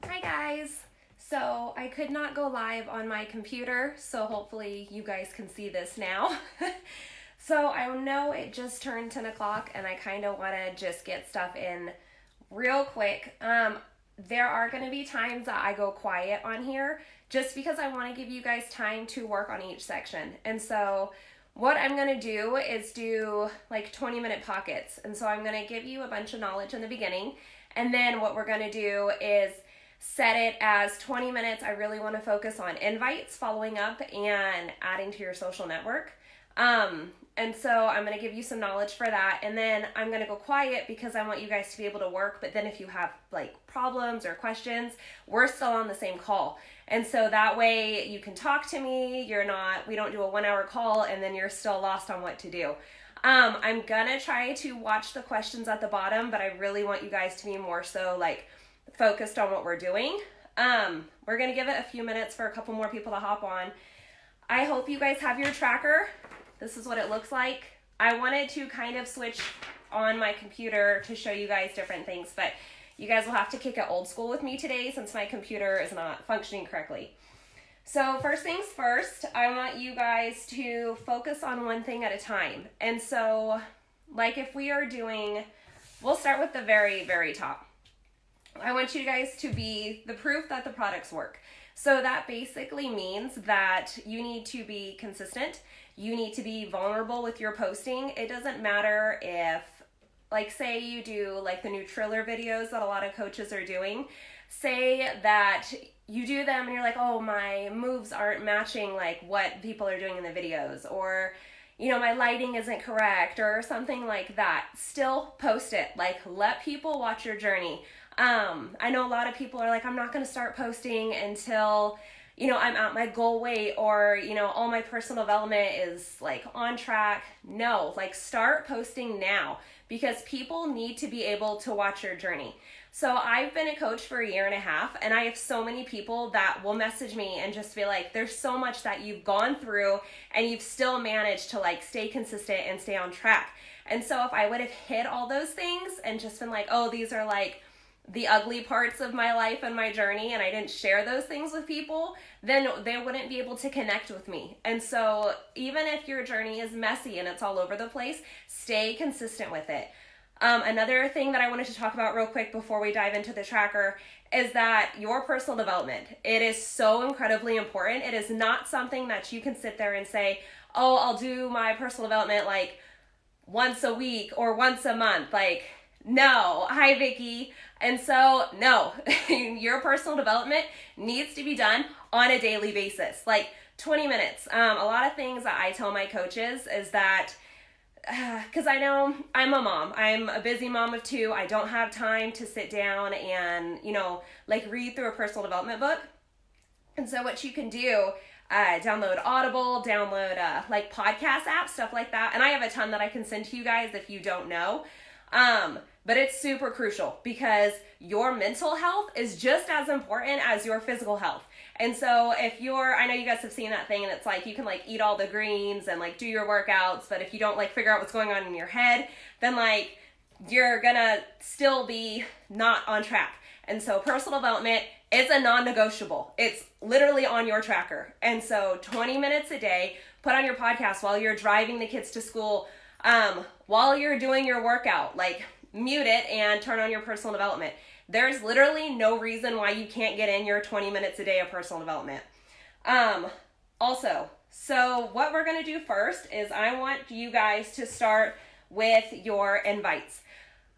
Hi guys! So I could not go live on my computer, so hopefully you guys can see this now. So I know it just turned 10 o'clock and I kind of want to just get stuff in real quick. There are going to be times that I go quiet on here just because I want to give you guys time to work on each section. And so what I'm going to do is do like 20-minute pockets. And so I'm going to give you a bunch of knowledge in the beginning. And then what we're going to do is set it as 20 minutes. I really want to focus on invites, following up, and adding to your social network. And so I'm going to give you some knowledge for that. And then I'm going to go quiet because I want you guys to be able to work. But then if you have like problems or questions, we're still on the same call. And so that way you can talk to me. We don't do a 1 hour call and then you're still lost on what to do. I'm going to try to watch the questions at the bottom, but I really want you guys to be more so like focused on what we're doing. We're going to give it a few minutes for a couple more people to hop on. I hope you guys have your tracker. This is what it looks like. I wanted to kind of switch on my computer to show you guys different things, but you guys will have to kick it old school with me today since my computer is not functioning correctly. So first things first, I want you guys to focus on one thing at a time. And so like if we are doing, we'll start with the very, very top. I want you guys to be the proof that the products work. So that basically means that you need to be consistent. You need to be vulnerable with your posting. It doesn't matter if, like say you do like the Nutriller videos that a lot of coaches are doing. Say that you do them and you're like, oh, my moves aren't matching like what people are doing in the videos, or my lighting isn't correct or something like that. Still post it. Like let people watch your journey. I know a lot of people are like, I'm not going to start posting until, I'm at my goal weight or, all my personal development is like on track. No, like start posting now because people need to be able to watch your journey. So I've been a coach for 1.5 years and I have so many people that will message me and just be like, there's so much that you've gone through and you've still managed to like stay consistent and stay on track. And so if I would have hit all those things and just been like, oh, these are like the ugly parts of my life and my journey, and I didn't share those things with people, then they wouldn't be able to connect with me. And so even if your journey is messy and it's all over the place, stay consistent with it. Another thing that I wanted to talk about real quick before we dive into the tracker is that your personal development, it is so incredibly important. It is not something that you can sit there and say, oh, I'll do my personal development like once a week or once a month. Like, no. Hi, Vicky. And so, no, your personal development needs to be done on a daily basis, like 20 minutes. A lot of things that I tell my coaches is that, because I know I'm a mom. I'm a busy mom of 2. I don't have time to sit down and, like read through a personal development book. And so what you can do, download Audible, download like podcast apps, stuff like that. And I have a ton that I can send to you guys if you don't know. But it's super crucial because your mental health is just as important as your physical health. And so I know you guys have seen that thing and it's like you can like eat all the greens and like do your workouts, but if you don't like figure out what's going on in your head, then like you're gonna still be not on track. And so personal development is a non-negotiable. It's literally on your tracker. And so 20 minutes a day, put on your podcast while you're driving the kids to school, while you're doing your workout, like mute it and turn on your personal development. There's literally no reason why you can't get in your 20 minutes a day of personal development. So what we're going to do first is I want you guys to start with your invites.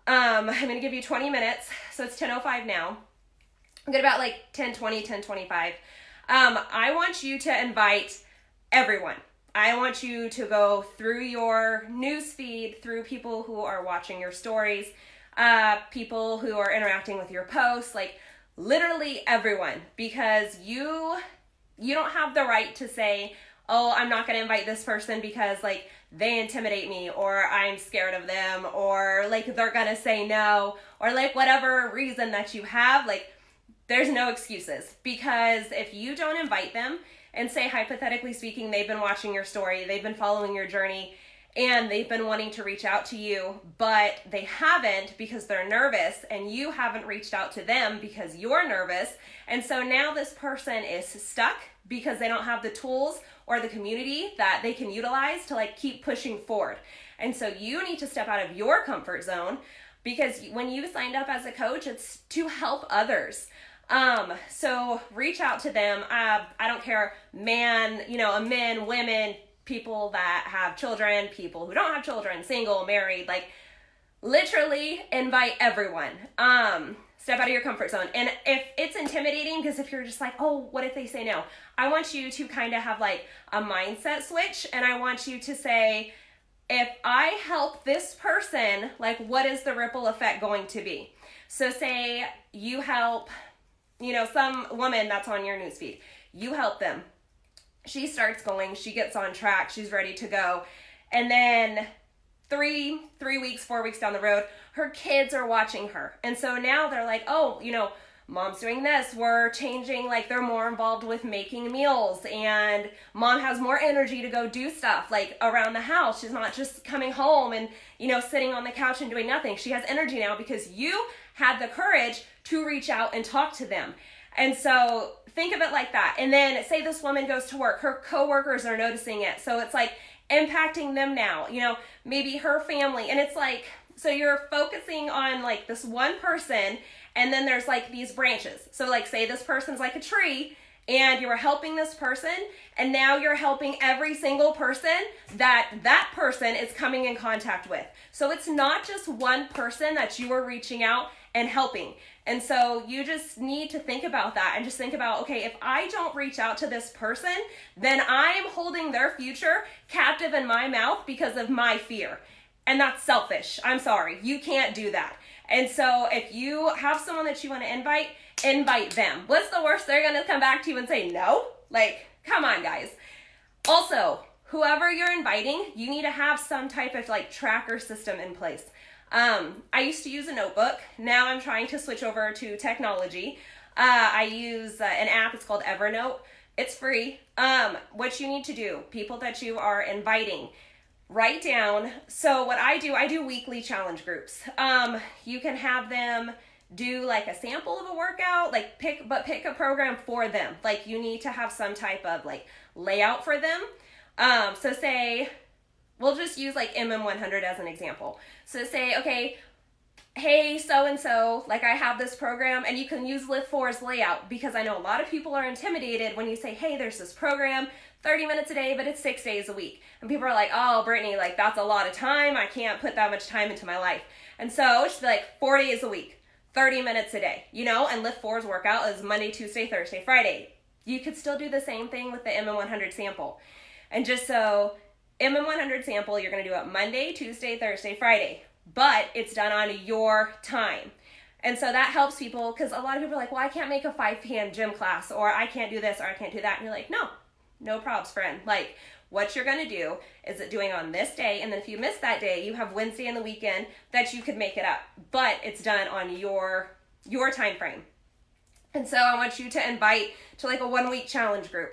I'm going to give you 20 minutes. So it's 10:05 now. I'm good about like 10:20, 10:25. I want you to invite everyone. I want you to go through your news feed, through people who are watching your stories, people who are interacting with your posts, like literally everyone, because you don't have the right to say, oh, I'm not going to invite this person because like they intimidate me or I'm scared of them or like they're going to say no or like whatever reason that you have, like there's no excuses, because if you don't invite them and say, hypothetically speaking, they've been watching your story, they've been following your journey, and they've been wanting to reach out to you, but they haven't because they're nervous, and you haven't reached out to them because you're nervous. And so now this person is stuck because they don't have the tools or the community that they can utilize to like keep pushing forward. And so you need to step out of your comfort zone, because when you signed up as a coach, it's to help others. So reach out to them. I don't care, men, women, people that have children, people who don't have children, single, married, like literally invite everyone. Step out of your comfort zone. And if it's intimidating, because if you're just like, oh, what if they say no? I want you to kind of have like a mindset switch. And I want you to say, if I help this person, like what is the ripple effect going to be? So say you help, some woman that's on your newsfeed, you help them. She starts going, she gets on track, she's ready to go. And then 3 weeks, 4 weeks down the road, her kids are watching her. And so now they're like, oh, mom's doing this. We're changing, like they're more involved with making meals, and mom has more energy to go do stuff like around the house. She's not just coming home and, sitting on the couch and doing nothing. She has energy now because you had the courage to reach out and talk to them. And so think of it like that. And then say this woman goes to work, her coworkers are noticing it. So it's like impacting them now, maybe her family. And it's like, so you're focusing on like this one person, and then there's like these branches. So like say this person's like a tree, and you were helping this person, and now you're helping every single person that person is coming in contact with. So it's not just one person that you are reaching out and helping. And so you just need to think about that and just think about, okay, if I don't reach out to this person, then I'm holding their future captive in my mouth because of my fear. And that's selfish. I'm sorry. You can't do that. And so if you have someone that you want to invite them. What's the worst? They're going to come back to you and say no? Like, come on, guys. Also, whoever you're inviting, you need to have some type of like tracker system in place. I used to use a notebook. Now I'm trying to switch over to technology. I use an app. It's called Evernote. It's free. What you need to do, people that you are inviting, write down. So what I do weekly challenge groups. You can have them do like a sample of a workout, like pick a program for them. Like you need to have some type of like layout for them. So say, we'll just use like MM100 as an example. So say, okay, hey, so-and-so, like I have this program, and you can use Lift 4's layout, because I know a lot of people are intimidated when you say, hey, there's this program, 30 minutes a day, but it's 6 days a week. And people are like, oh, Brittany, like that's a lot of time. I can't put that much time into my life. And so it should be like 4 days a week, 30 minutes a day, and Lift 4's workout is Monday, Tuesday, Thursday, Friday. You could still do the same thing with the MM100 sample. And just so MM100 sample, you're going to do it Monday, Tuesday, Thursday, Friday, but it's done on your time. And so that helps people, because a lot of people are like, well, I can't make a 5 p.m. gym class, or I can't do this, or I can't do that. And you're like, no probs, friend. Like what you're going to do is it doing on this day. And then if you miss that day, you have Wednesday and the weekend that you could make it up, but it's done on your time frame. And so I want you to invite to like a 1 week challenge group.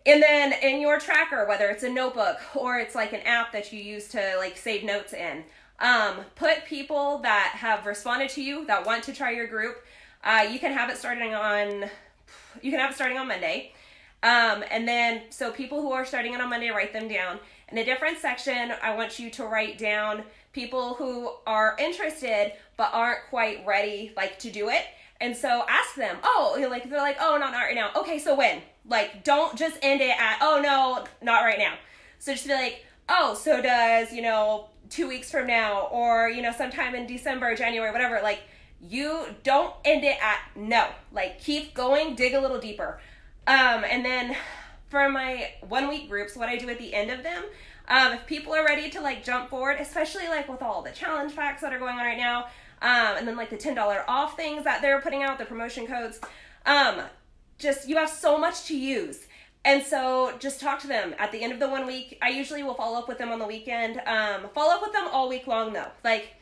And then in your tracker, whether it's a notebook or it's like an app that you use to like save notes in, put people that have responded to you that want to try your group. You can have it starting on Monday. And then, so people who are starting it on Monday, write them down. In a different section, I want you to write down people who are interested but aren't quite ready like to do it. And so ask them, they're like, oh, not right now. Okay, so when? Like, don't just end it at, oh, no, not right now. So just be like, oh, so does, 2 weeks from now, or, sometime in December, January, whatever. Like, you don't end it at no. Like, keep going, dig a little deeper. And then for my 1 week groups, what I do at the end of them, if people are ready to like jump forward, especially like with all the challenge packs that are going on right now, and then like the $10 off things that they're putting out, the promotion codes, just you have so much to use. And so just talk to them at the end of the 1 week. I usually will follow up with them on the weekend, follow up with them all week long though. Like,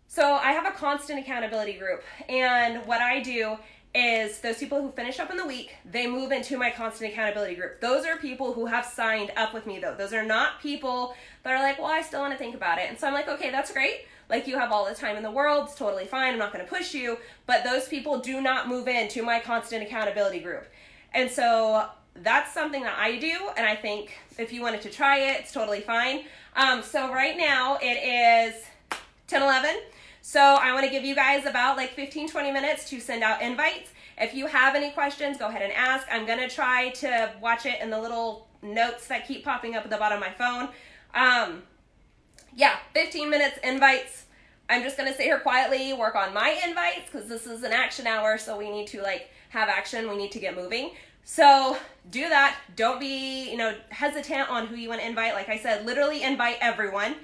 so I have a constant accountability group, and what I do is those people who finish up in the week, they move into my constant accountability group. Those are people who have signed up with me though. Those are not people that are like, well, I still want to think about it. And so I'm like, okay, that's great. Like, you have all the time in the world. It's totally fine. I'm not going to push you. But those people do not move into my constant accountability group. And so that's something that I do. And I think if you wanted to try it, it's totally fine. So right now it is 10:11. So I want to give you guys about like 15-20 minutes to send out invites. If you have any questions, go ahead and ask. I'm going to try to watch it in the little notes that keep popping up at the bottom of my phone. 15 minutes invites. I'm just going to sit here quietly, work on my invites, because this is an action hour, so we need to like have action. We need to get moving. So do that. Don't be, hesitant on who you want to invite. Like I said, literally invite everyone.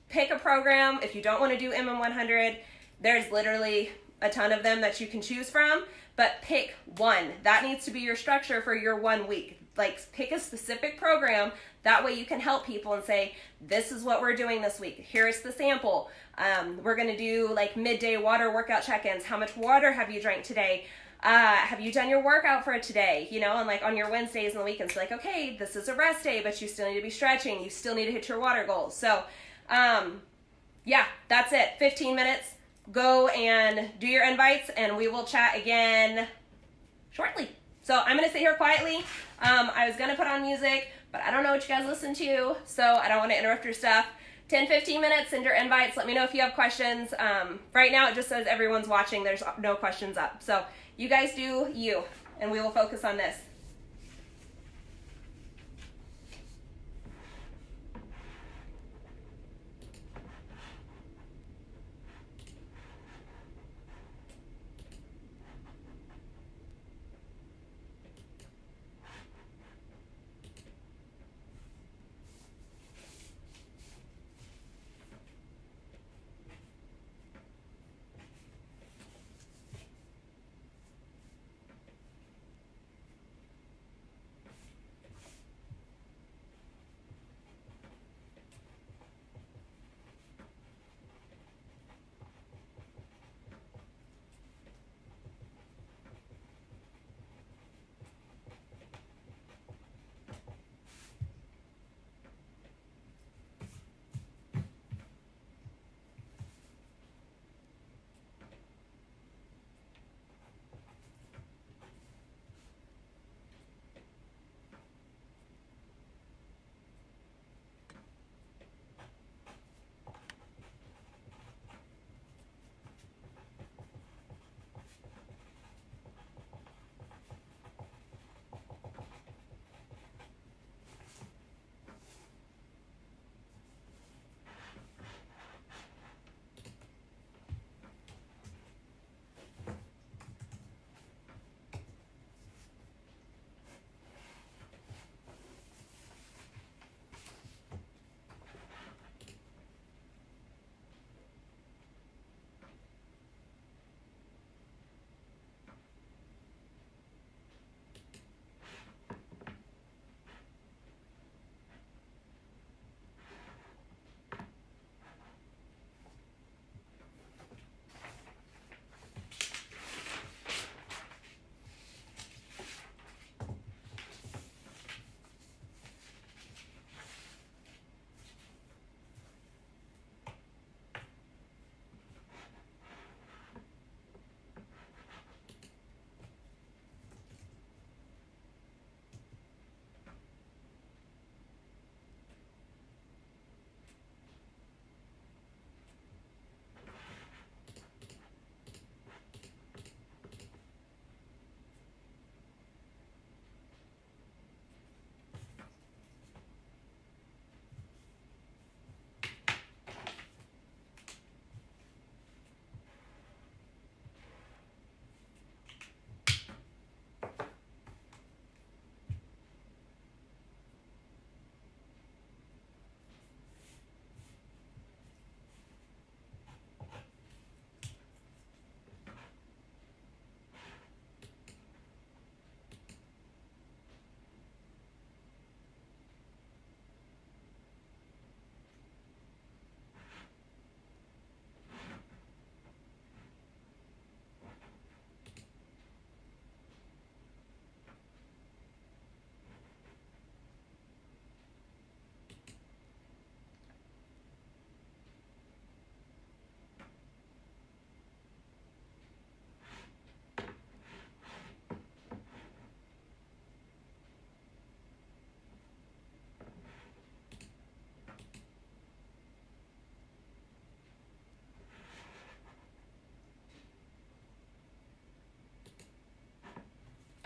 Pick a program. If you don't want to do MM100, there's literally a ton of them that you can choose from, but pick one. That needs to be your structure for your 1 week. Like, pick a specific program. That way you can help people and say, this is what we're doing this week. Here's the sample. We're going to do like midday water workout check-ins. How much water have you drank today? Have you done your workout for today? And like on your Wednesdays and the weekends, like, okay, this is a rest day, but you still need to be stretching. You still need to hit your water goals. So, that's it. 15 minutes. Go and do your invites, and we will chat again shortly. So I'm going to sit here quietly. I was going to put on music, but I don't know what you guys listen to, so I don't want to interrupt your stuff. 10-15 minutes, send your invites. Let me know if you have questions. Right now it just says everyone's watching. There's no questions up. So you guys do you, and we will focus on this.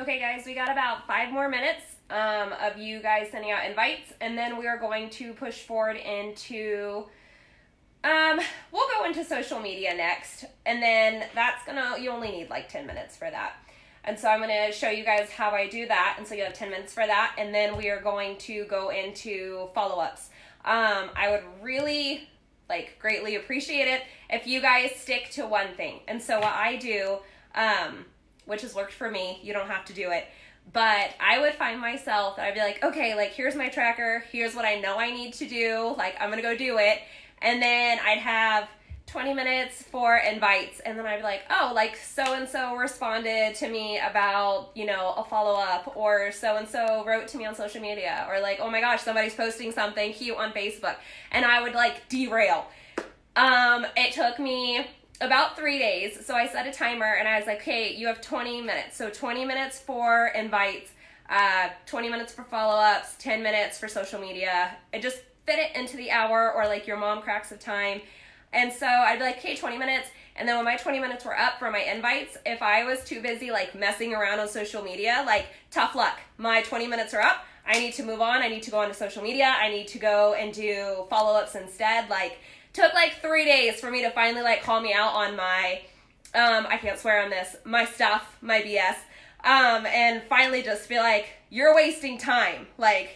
Okay, guys, we got about 5 more minutes of you guys sending out invites, and then we are going to push forward into, we'll go into social media next, and then you only need like 10 minutes for that. And so I'm going to show you guys how I do that, and so you have 10 minutes for that, and then we are going to go into follow-ups. I would really, greatly appreciate it if you guys stick to one thing. And so what I do, which has worked for me, you don't have to do it, but I would find myself that I'd be like, okay, here's my tracker, here's what I know I need to do, I'm gonna go do it, and then I'd have 20 minutes for invites, and then I'd be like, oh, so-and-so responded to me about, a follow-up, or so-and-so wrote to me on social media, or oh my gosh, somebody's posting something cute on Facebook, and I would derail. It took me about 3 days, so I set a timer, and I was like, hey, you have 20 minutes, so 20 minutes for invites, 20 minutes for follow-ups, 10 minutes for social media. It just fit it into the hour, or your mom cracks of time. And so I'd be like, okay, 20 minutes, and then when my 20 minutes were up for my invites, if I was too busy messing around on social media, tough luck, my 20 minutes are up, I need to move on, I need to go onto social media, I need to go and do follow-ups instead. Took 3 days for me to finally call me out on my, I can't swear on this, my stuff, my BS, and finally just be like, you're wasting time.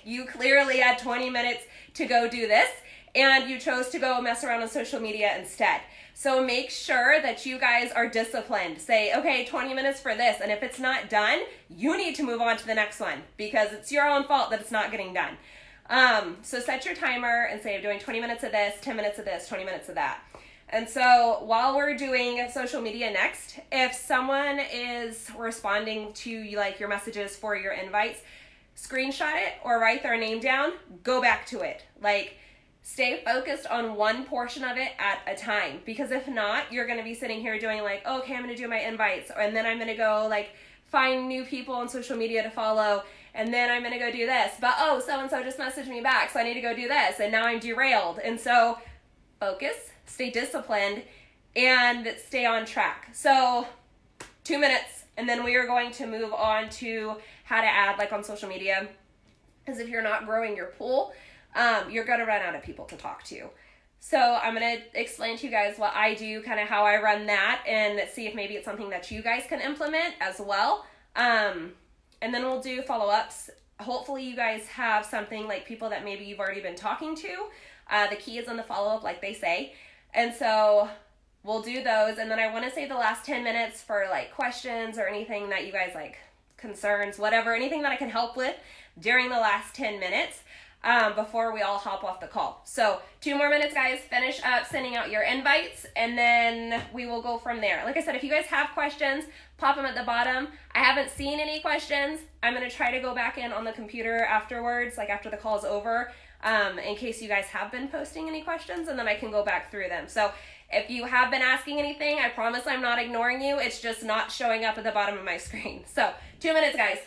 You clearly had 20 minutes to go do this, and you chose to go mess around on social media instead. So make sure that you guys are disciplined. Say, okay, 20 minutes for this, and if it's not done, you need to move on to the next one, because it's your own fault that it's not getting done. So set your timer and say, I'm doing 20 minutes of this, 10 minutes of this, 20 minutes of that. And so while we're doing social media next, if someone is responding to your messages for your invites, screenshot it or write their name down, go back to it. Stay focused on one portion of it at a time, because if not, you're going to be sitting here doing okay, I'm going to do my invites, and then I'm going to go find new people on social media to follow, and then I'm going to go do this, but oh, so-and-so just messaged me back, so I need to go do this, and now I'm derailed. And so focus, stay disciplined, and stay on track. So 2 minutes, and then we are going to move on to how to add on social media, because if you're not growing your pool, you're going to run out of people to talk to. So I'm going to explain to you guys what I do, kind of how I run that, and see if maybe it's something that you guys can implement as well. And then we'll do follow-ups. Hopefully you guys have something people that maybe you've already been talking to. The key is in the follow-up, like they say. And so we'll do those. And then I want to save the last 10 minutes for questions or anything that you guys concerns, whatever, anything that I can help with during the last 10 minutes. Before we all hop off the call. So 2 more minutes, guys. Finish up sending out your invites, and then we will go from there. Like I said, if you guys have questions, pop them at the bottom. I haven't seen any questions. I'm going to try to go back in on the computer afterwards, after the call is over, in case you guys have been posting any questions, and then I can go back through them. So if you have been asking anything, I promise I'm not ignoring you. It's just not showing up at the bottom of my screen. So 2 minutes, guys.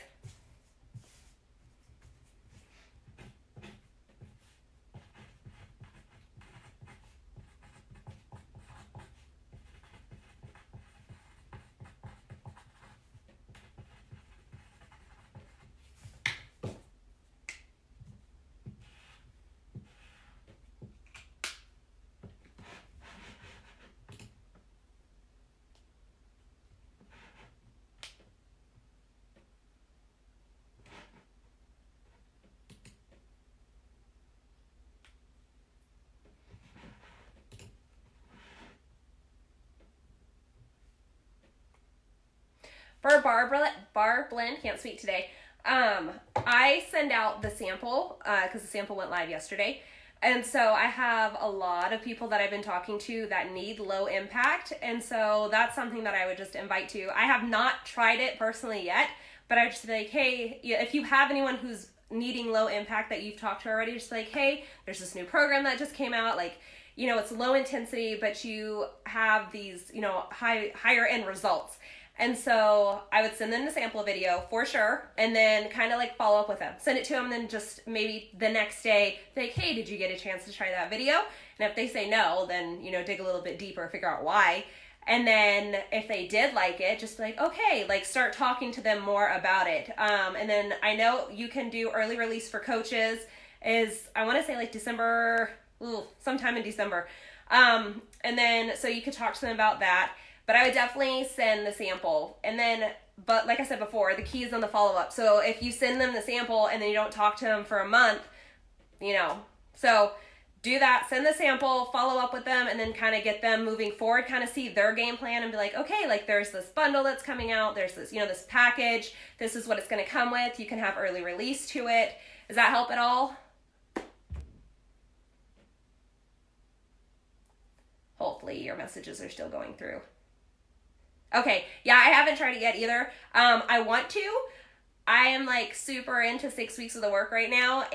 For bar blend, can't speak today. I send out the sample because the sample went live yesterday. And so I have a lot of people that I've been talking to that need low impact. And so that's something that I would just invite to. I have not tried it personally yet, but I just be like, hey, if you have anyone who's needing low impact that you've talked to already, just like, hey, there's this new program that just came out. It's low intensity, but you have these, higher end results. And so I would send them the sample video for sure, and then kind of follow up with them. Send it to them, and then just maybe the next day, think, hey, did you get a chance to try that video? And if they say no, then, dig a little bit deeper, figure out why. And then if they did like it, just be like, okay, like start talking to them more about it. And then I know you can do early release for coaches is, I want to say like December, sometime in December. And then, so you could talk to them about that, but I would definitely send the sample. And then, but like I said before, the key is on the follow-up. So if you send them the sample and then you don't talk to them for a month, so do that, send the sample, follow up with them, and then kind of get them moving forward, kind of see their game plan and be like, okay, like there's this bundle that's coming out, there's this, this package, this is what it's going to come with, you can have early release to it. Does that help at all? Hopefully your messages are still going through. Okay, yeah, I haven't tried it yet either. I want to. I am like super into 6 weeks of the work right now,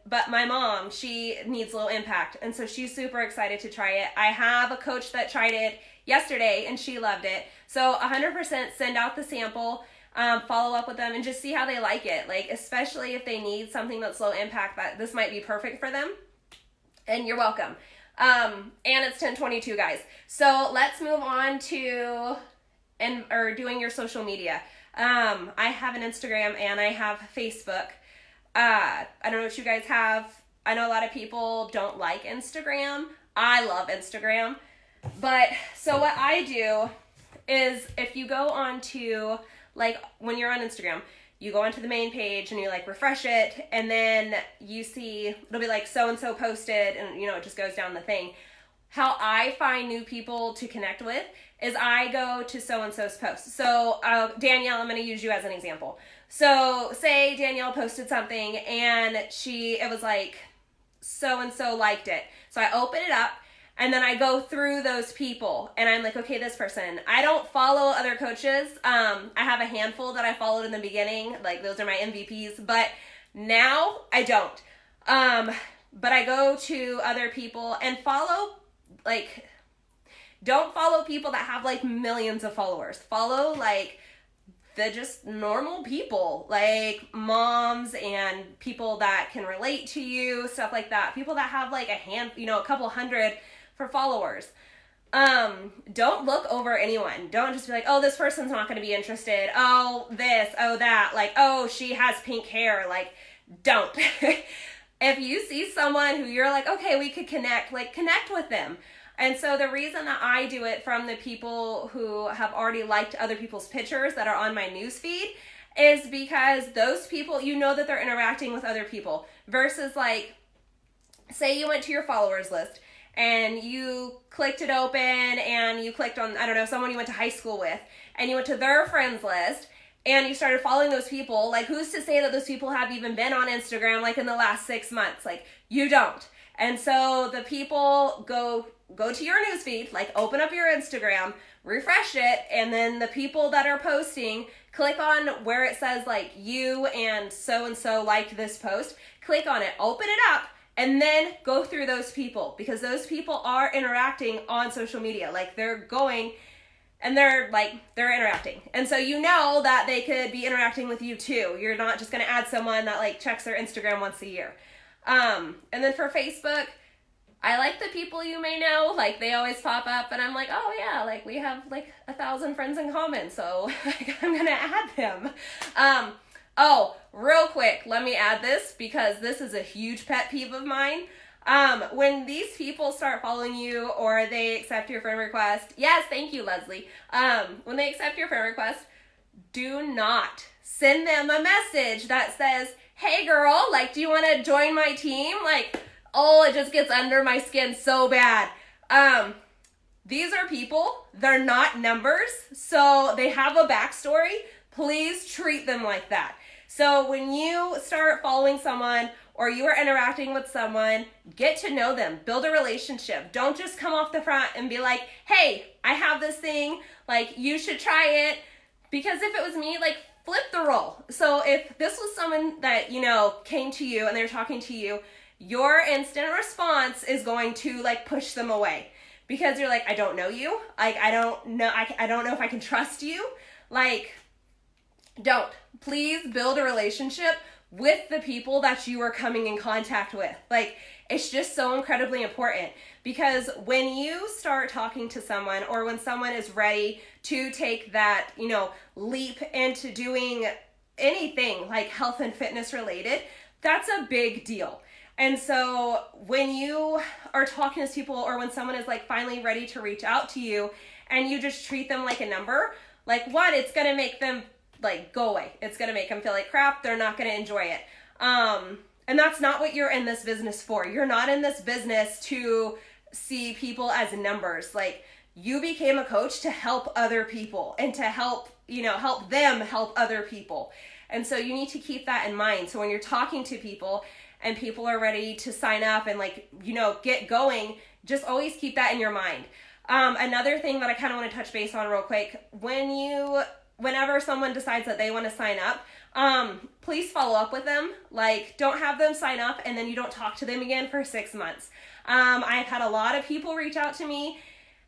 but my mom, she needs low impact, and so she's super excited to try it. I have a coach that tried it yesterday and she loved it. So 100% send out the sample, follow up with them and just see how they like it. Like, especially if they need something that's low impact, that this might be perfect for them. And you're welcome. And it's 10:22, guys. So let's move on to doing your social media. I have an Instagram and I have Facebook. I don't know what you guys have. I know a lot of people don't like Instagram. I love Instagram. But so what I do is if you go on to, like, when you're on Instagram, you go onto the main page and you like refresh it, and then you see it'll be like so-and-so posted, and it just goes down the thing. How I find new people to connect with is I go to so-and-so's post. So Danielle, I'm going to use you as an example. So say Danielle posted something and it was like so-and-so liked it. So I open it up and then I go through those people and I'm like, okay, this person. I don't follow other coaches. I have a handful that I followed in the beginning. Like, those are my MVPs, but now I don't. But I go to other people and follow, like, don't follow people that have like millions of followers. Follow like the just normal people, like moms and people that can relate to you, stuff like that. People that have like a couple hundred for followers. Don't look over anyone. Don't just be like, oh, this person's not going to be interested. Oh, this, oh, that. Like, oh, she has pink hair. Like, don't. If you see someone who you're like, okay, we could connect, like, connect with them. And so the reason that I do it from the people who have already liked other people's pictures that are on my newsfeed is because those people, that they're interacting with other people, versus like, say you went to your followers list and you clicked it open and you clicked on, I don't know, someone you went to high school with, and you went to their friends list and you started following those people. Like, who's to say that those people have even been on Instagram like in the last 6 months? Like, you don't. And so the people go to your newsfeed, like open up your Instagram, refresh it, and then the people that are posting, click on where it says like you and so liked this post, click on it, open it up, and then go through those people, because those people are interacting on social media. Like, they're going and they're interacting. And so that they could be interacting with you too. You're not just going to add someone that like checks their Instagram once a year. And then for Facebook, I like the people you may know, like they always pop up and I'm like, oh yeah, like we have like 1,000 friends in common. So like, I'm going to add them. Oh, real quick, let me add this because this is a huge pet peeve of mine. When these people start following you or they accept your friend request, yes, thank you, Leslie. When they accept your friend request, do not send them a message that says, hey girl, like, do you want to join my team? Like, oh, it just gets under my skin so bad. These are people, they're not numbers, so they have a backstory. Please treat them like that. So when you start following someone or you are interacting with someone, get to know them, build a relationship. Don't just come off the front and be like, hey, I have this thing, like, you should try it. Because if it was me, like, flip the role. So if this was someone that, came to you and they were talking to you, your instant response is going to like push them away, because you're like, I don't know you. Like, I don't know if I can trust you. Like, don't. Please build a relationship. with the people that you are coming in contact with. Like, it's just so incredibly important, because when you start talking to someone, or when someone is ready to take that, leap into doing anything like health and fitness related, that's a big deal. And so when you are talking to people, or when someone is like finally ready to reach out to you, and you just treat them like a number, like, one, it's going to make them like go away. It's going to make them feel like crap. They're not going to enjoy it. And that's not what you're in this business for. You're not in this business to see people as numbers. Like, you became a coach to help other people, and to help them help other people. And so you need to keep that in mind. So when you're talking to people and people are ready to sign up and get going, just always keep that in your mind. Another thing that I kind of want to touch base on real quick, whenever someone decides that they want to sign up, please follow up with them. Like, don't have them sign up and then you don't talk to them again for 6 months. I've had a lot of people reach out to me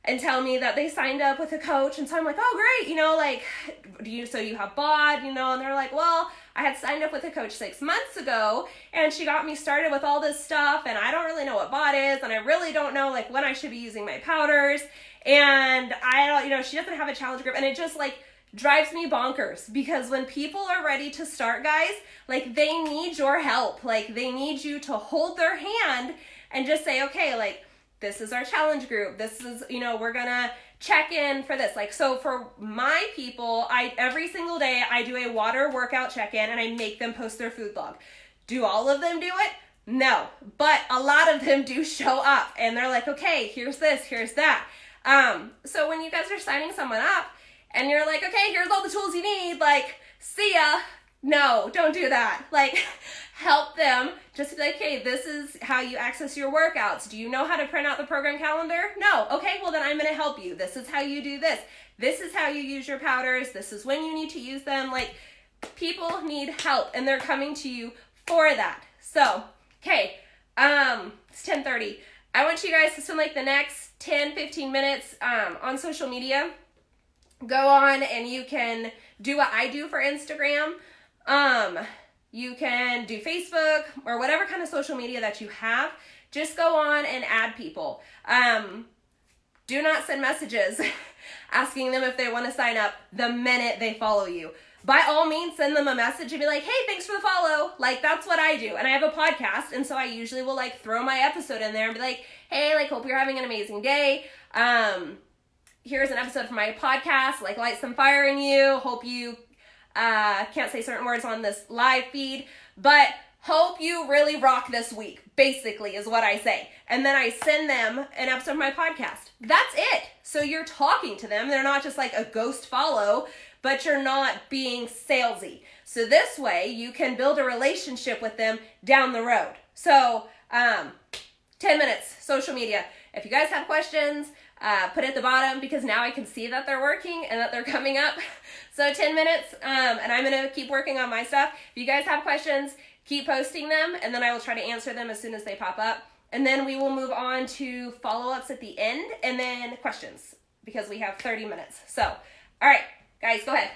and tell me that they signed up with a coach, and so I'm like, oh great, so you have BOD, and they're like, well, I had signed up with a coach 6 months ago, and she got me started with all this stuff, and I don't really know what BOD is, and I really don't know like when I should be using my powders, and I don't, she doesn't have a challenge group, and it just like drives me bonkers, because when people are ready to start, guys, like, they need your help. Like, they need you to hold their hand and just say, okay, like, this is our challenge group. This is, we're gonna check in for this. Like, so for my people, every single day I do a water workout check-in, and I make them post their food log. Do all of them do it? No, but a lot of them do show up, and they're like, okay, here's this, here's that. So when you guys are signing someone up and you're like, okay, here's all the tools you need, like, see ya. No, don't do that. Like, help them. Just be like, hey, this is how you access your workouts. Do you know how to print out the program calendar? No. Okay, well then I'm going to help you. This is how you do this. This is how you use your powders. This is when you need to use them. Like, people need help, and they're coming to you for that. So, okay, it's 10:30. I want you guys to spend like the next 10, 15 minutes on social media. Go on and you can do what I do for Instagram. You can do Facebook or whatever kind of social media that you have. Just go on and add people. Do not send messages asking them if they want to sign up the minute they follow you. By all means, send them a message and be like, hey, thanks for the follow. Like, that's what I do. And I have a podcast, and so I usually will like throw my episode in there and be like, hey, like, hope you're having an amazing day. Here's an episode from my podcast, like, light some fire in you. Hope you can't say certain words on this live feed, but hope you really rock this week, basically, is what I say. And then I send them an episode of my podcast. That's it. So you're talking to them. They're not just like a ghost follow, but you're not being salesy. So this way you can build a relationship with them down the road. So 10 minutes, social media. If you guys have questions, put it at the bottom, because now I can see that they're working and that they're coming up. So 10 minutes, and I'm going to keep working on my stuff. If you guys have questions, keep posting them, and then I will try to answer them as soon as they pop up. And then we will move on to follow-ups at the end, and then questions, because we have 30 minutes. So, all right, guys, go ahead.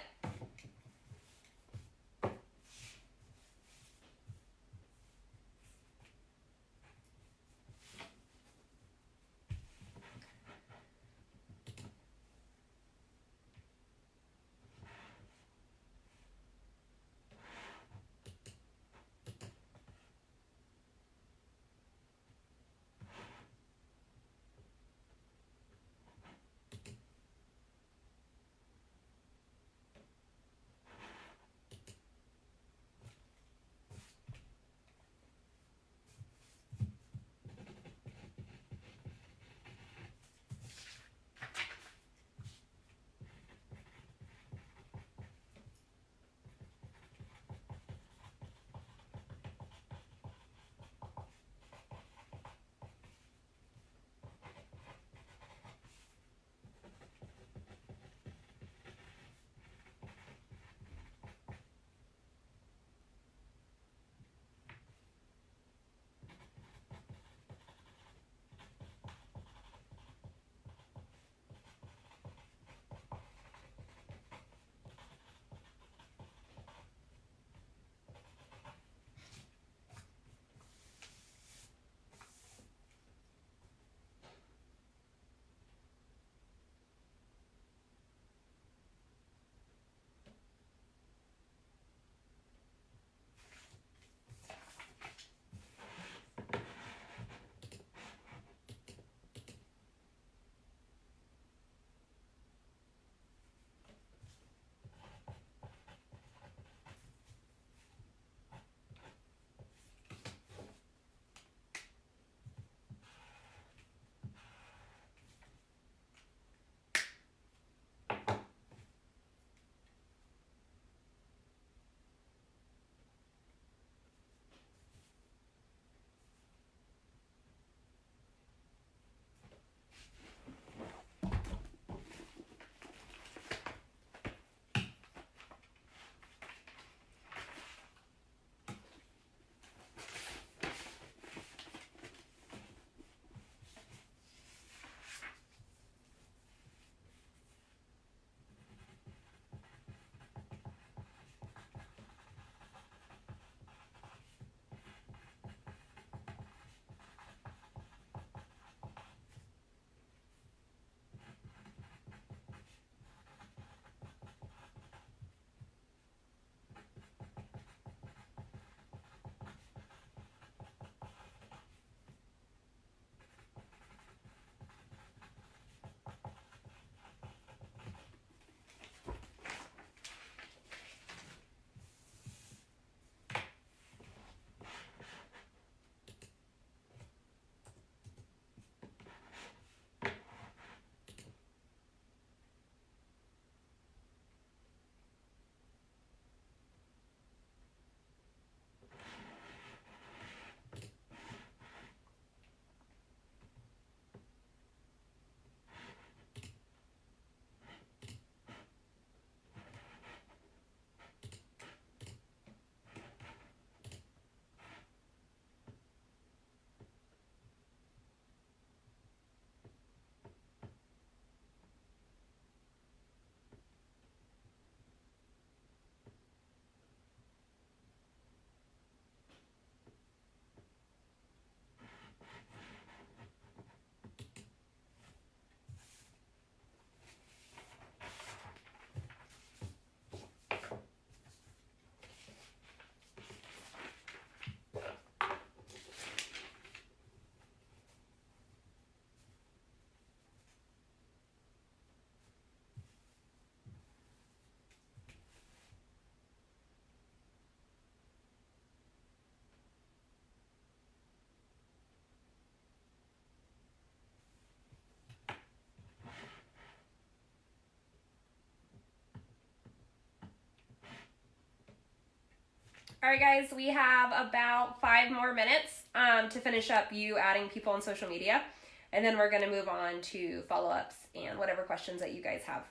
All right, guys, we have about 5 more minutes to finish up you adding people on social media. And then we're going to move on to follow-ups and whatever questions that you guys have.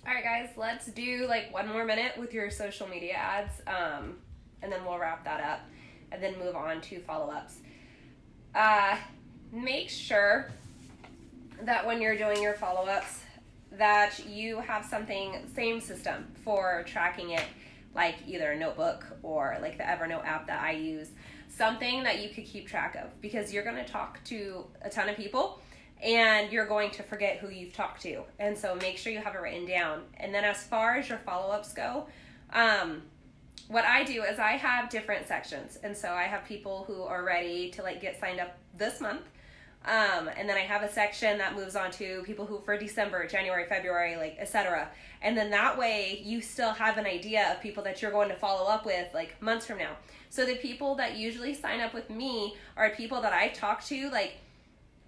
All right, guys, let's do like 1 more minute with your social media ads, and then we'll wrap that up and then move on to follow-ups. Make sure that when you're doing your follow-ups that you have something, same system for tracking it, like either a notebook or like the Evernote app that I use, something that you could keep track of, because you're going to talk to a ton of people and you're going to forget who you've talked to. And so make sure you have it written down. And then as far as your follow-ups go, what I do is I have different sections. And so I have people who are ready to like get signed up this month. And then I have a section that moves on to people who for December, January, February, like etc. And then that way you still have an idea of people that you're going to follow up with like months from now. So the people that usually sign up with me are people that I talk to like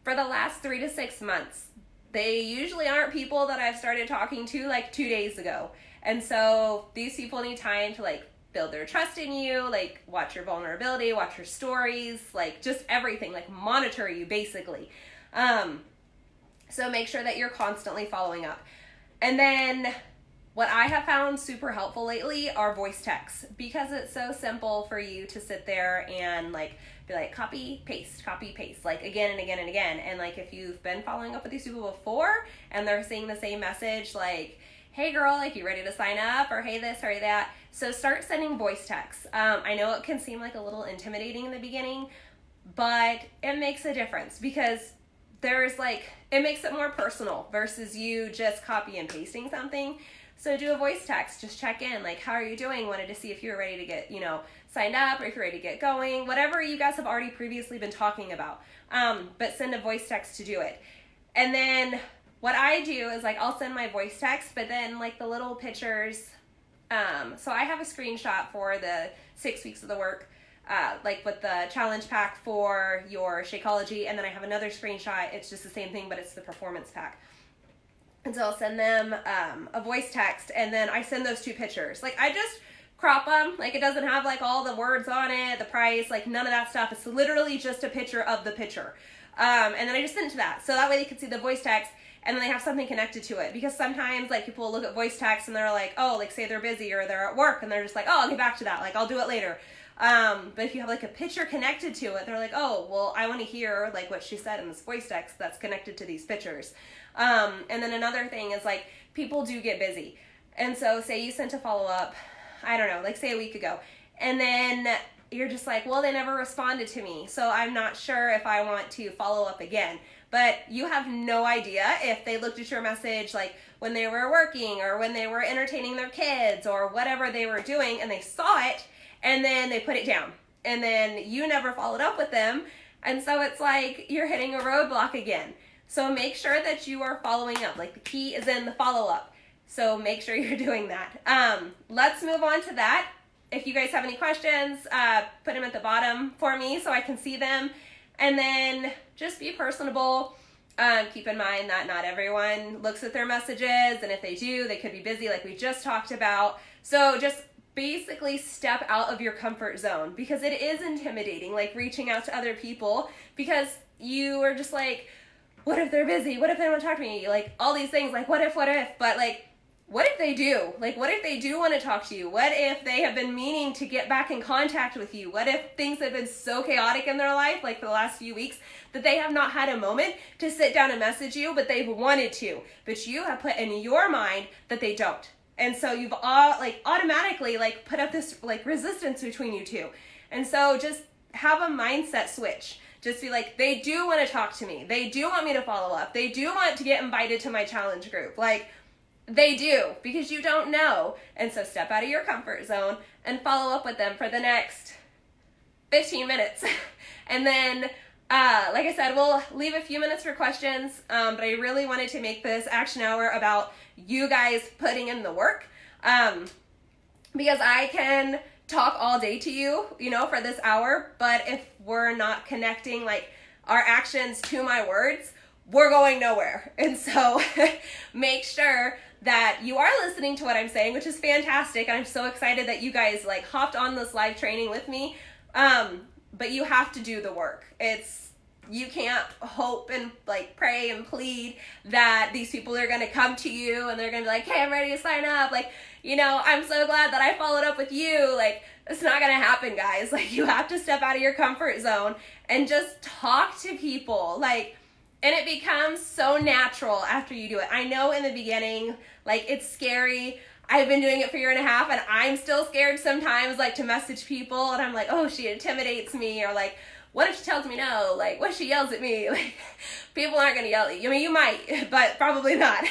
for the last 3 to 6 months. They usually aren't people that I've started talking to like 2 days ago. And so these people need time to like build their trust in you, like watch your vulnerability, watch your stories, like just everything, like monitor you basically. So make sure that you're constantly following up. And then what I have found super helpful lately are voice texts, because it's so simple for you to sit there and like be like copy paste, like again and again and again. And like if you've been following up with these people before and they're saying the same message, like, hey girl, like, you ready to sign up, or hey this or hey that. So start sending voice texts. I know it can seem like a little intimidating in the beginning, but it makes a difference, because there's like, it makes it more personal versus you just copy and pasting something. So do a voice text, just check in, like, how are you doing? Wanted to see if you're ready to get, signed up, or if you're ready to get going, whatever you guys have already previously been talking about. But send a voice text to do it. And then what I do is like, I'll send my voice text, but then like the little pictures, so I have a screenshot for the 6 weeks of the work, like with the challenge pack for your Shakeology, and then I have another screenshot, it's just the same thing, but it's the performance pack. And so I'll send them a voice text, and then I send those two pictures. Like, I just crop them, like it doesn't have like all the words on it, the price, like none of that stuff. It's literally just a picture of the picture. And then I just send it to that. So that way they can see the voice text, and then they have something connected to it. Because sometimes like people look at voice text and they're like, oh, like say they're busy or they're at work, and they're just like, oh, I'll get back to that. Like, I'll do it later. But if you have like a picture connected to it, they're like, oh, well, I want to hear like what she said in this voice text that's connected to these pictures. And then another thing is like, people do get busy. And so say you sent a follow-up, I don't know, like say a week ago, and then you're just like, well, they never responded to me, so I'm not sure if I want to follow up again. But you have no idea if they looked at your message like when they were working or when they were entertaining their kids or whatever they were doing, and they saw it and then they put it down, and then you never followed up with them. And so it's like you're hitting a roadblock again. So make sure that you are following up. Like, the key is in the follow-up. So make sure you're doing that. Let's move on to that. If you guys have any questions, put them at the bottom for me so I can see them. And then just be personable. Keep in mind that not everyone looks at their messages, and if they do, they could be busy like we just talked about. So just basically step out of your comfort zone, because it is intimidating, like reaching out to other people, because you are just like, what if they're busy? What if they don't want to talk to me? Like all these things, like what if, but like, what if they do? Like, what if they do want to talk to you? What if they have been meaning to get back in contact with you? What if things have been so chaotic in their life, like for the last few weeks, that they have not had a moment to sit down and message you, but they've wanted to, but you have put in your mind that they don't. And so you've all like automatically like put up this like resistance between you two. And so just have a mindset switch. Just be like, they do want to talk to me. They do want me to follow up. They do want to get invited to my challenge group. Like, they do, because you don't know. And so step out of your comfort zone and follow up with them for the next 15 minutes. And then, like I said, we'll leave a few minutes for questions. But I really wanted to make this action hour about you guys putting in the work. Because I can talk all day to you, for this hour, but if we're not connecting like our actions to my words, we're going nowhere. And so make sure that you are listening to what I'm saying, which is fantastic. And I'm so excited that you guys like hopped on this live training with me. But you have to do the work. You can't hope and like pray and plead that these people are going to come to you and they're going to be like, hey, I'm ready to sign up. Like, I'm so glad that I followed up with you. Like, it's not going to happen, guys. Like, you have to step out of your comfort zone and just talk to people. Like, and it becomes so natural after you do it. I know in the beginning, like, it's scary. I've been doing it for a year and a half, and I'm still scared sometimes, like, to message people. And I'm like, oh, she intimidates me. Or like, what if she tells me no? Like, what if she yells at me? Like, people aren't going to yell at you. I mean, you might, but probably not.